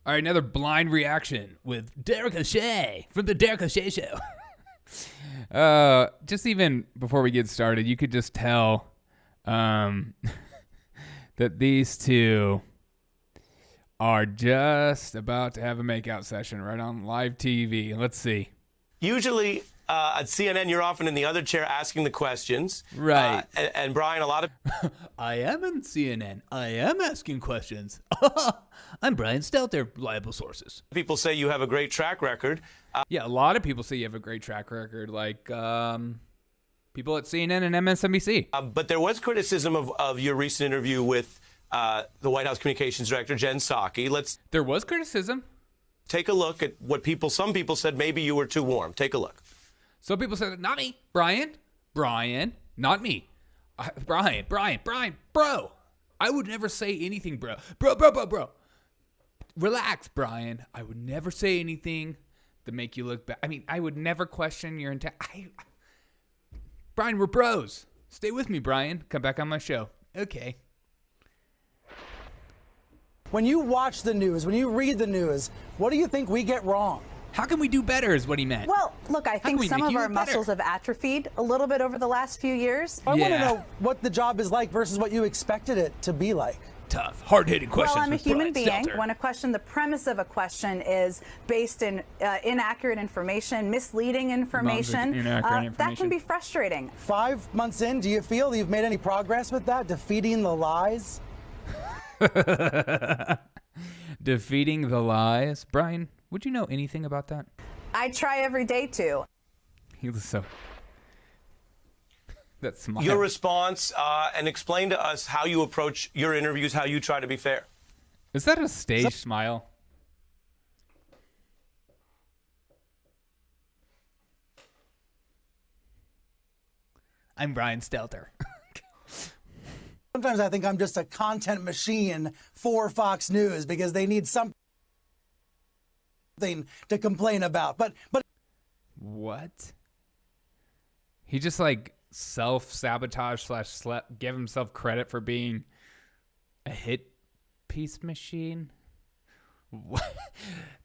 All right, another blind reaction with Derek O'Shea from the Derek O'Shea Show. Just even before we get started, you could just tell that these two are just about to have a makeout session right on live TV. Let's see. Usually at CNN, you're often in the other chair asking the questions. Right. And Brian, a lot of... I am in CNN. I am asking questions. I'm Brian Stelter, reliable sources. people say you have a great track record. Yeah, a lot of people say you have a great track record, like people at CNN and MSNBC. But there was criticism of your recent interview with the White House Communications Director, Jen Psaki. There was criticism. Take a look at what some people said maybe you were too warm. Take a look. Some people said, not me, Brian, not me. Brian, bro. I would never say anything, bro. Bro. Relax, Brian. I would never say anything to make you look bad. I mean, I would never question your intent. Brian, we're bros. Stay with me, Brian. Come back on my show. Okay. When you watch the news, when you read the news, what do you think we get wrong? How can we do better is what he meant. Well, look, I think some of our muscles have atrophied a little bit over the last few years. I want to know what the job is like versus what you expected it to be like. Tough, hard-hitting questions. Well, I'm a human being. Stelter. When the premise of a question is based in inaccurate information, misleading information, that can be frustrating. 5 months in, do you feel you've made any progress with that, defeating the lies? Defeating the lies. Brian, would you know anything about that? I try every day to. He was so... That smile. Your response and explain to us how you approach your interviews, how you try to be fair. Is that a stage smile? I'm Brian Stelter. Sometimes I think I'm just a content machine for Fox News because they need something to complain about. But What? He just like self-sabotage / give himself credit for being a hit piece machine? What?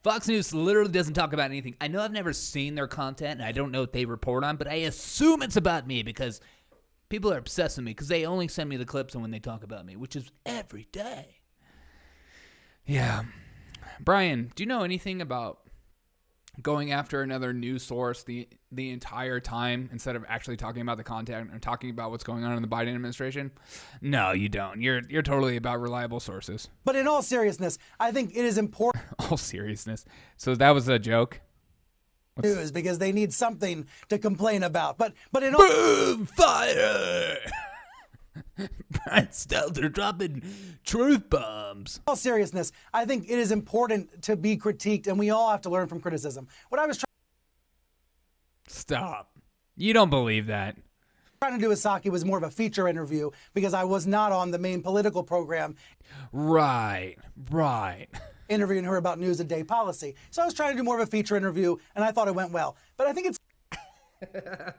Fox News literally doesn't talk about anything. I know I've never seen their content and I don't know what they report on, but I assume it's about me because people are obsessed with me because they only send me the clips when they talk about me, which is every day. Yeah. Brian, do you know anything about going after another news source the entire time instead of actually talking about the content and talking about what's going on in the Biden administration? No, you don't. You're totally about reliable sources. But in all seriousness, I think it is important. All seriousness. So that was a joke? News because they need something to complain about. But in all Boom! Fire! Brian Stelter dropping truth bombs. all seriousness, I think it is important to be critiqued, and we all have to learn from criticism. What I was Stop. You don't believe that. trying to do with Sike was more of a feature interview because I was not on the main political program Right. interviewing her about news and day policy. So I was trying to do more of a feature interview, and I thought it went well. But I think it's It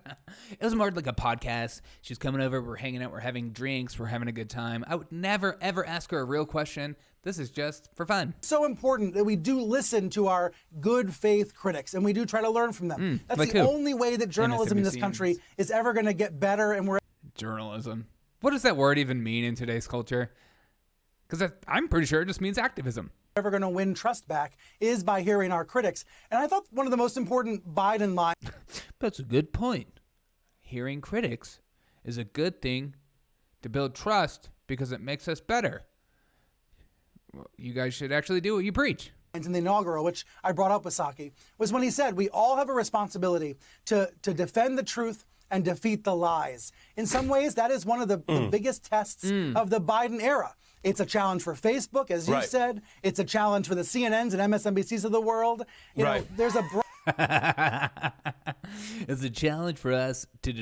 was more like a podcast. She's coming over. We're hanging out. We're having drinks. We're having a good time. I would never, ever ask her a real question. This is just for fun. so important that we do listen to our good faith critics, and we do try to learn from them. That's like the who? only way that journalism in this MSNBC. country is ever going to get better, and we're Journalism. What does that word even mean in today's culture? Because I'm pretty sure it just means activism. ever going to win trust back is by hearing our critics. And I thought one of the most important Biden lines That's a good point. Hearing critics is a good thing to build trust because it makes us better. Well, you guys should actually do what you preach. in the inaugural, which I brought up with Sake, was when he said, we all have a responsibility to defend the truth and defeat the lies. In some ways, that is one of the biggest tests of the Biden era. It's a challenge for Facebook, as you said. It's a challenge for the CNNs and MSNBCs of the world. You know, there's a It's a challenge for us to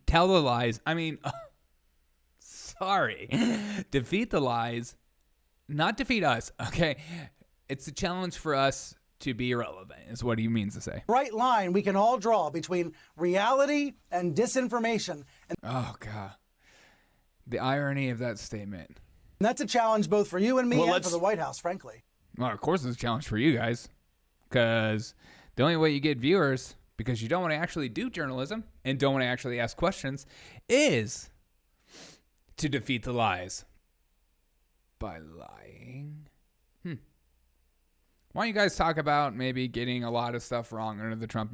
tell the lies. Defeat the lies, not defeat us, okay? It's a challenge for us to be irrelevant, is what he means to say. bright line we can all draw between reality and disinformation. And Oh, God. The irony of that statement. that's a challenge both for you and me and for the White House, frankly. Well, of course it's a challenge for you guys, because the only way you get viewers, because you don't want to actually do journalism and don't want to actually ask questions, is to defeat the lies by lying. Why don't you guys talk about maybe getting a lot of stuff wrong under the Trump